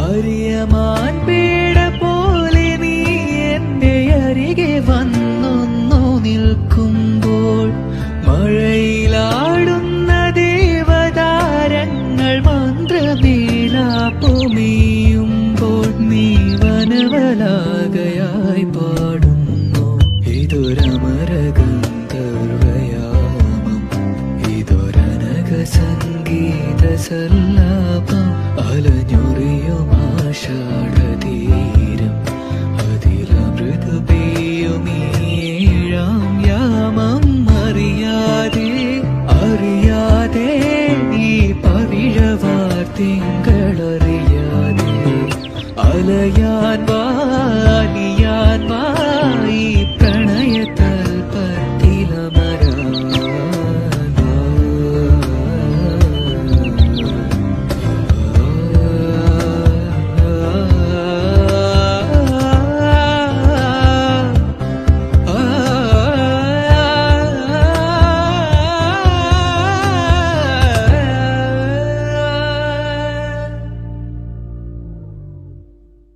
അറിയമാൻ പേട പോലെ നീ എന്റെ അരികെ വന്നൊന്നു നിൽക്കുമ്പോൾ മഴയിലാടുന്ന ദേവതാരങ്ങൾ മന്ത്രമേലാപ്പുമെയ്യുമ്പോൾ നീ വനവലാകയായി പാടുന്നു. ഇതൊരമരഗന്ധർവയാമം, ഇതൊരനഘ സംഗീത സല്ലാപം. അലഞ്ഞൊറിയും ആഷാഢതീരം, അതിലമൃത് പെയ്യുമീഴാം യാമം. അറിയാതെ ഈ പവിഴവാർ തിങ്കളറിയാതെ അലയാൻ വാ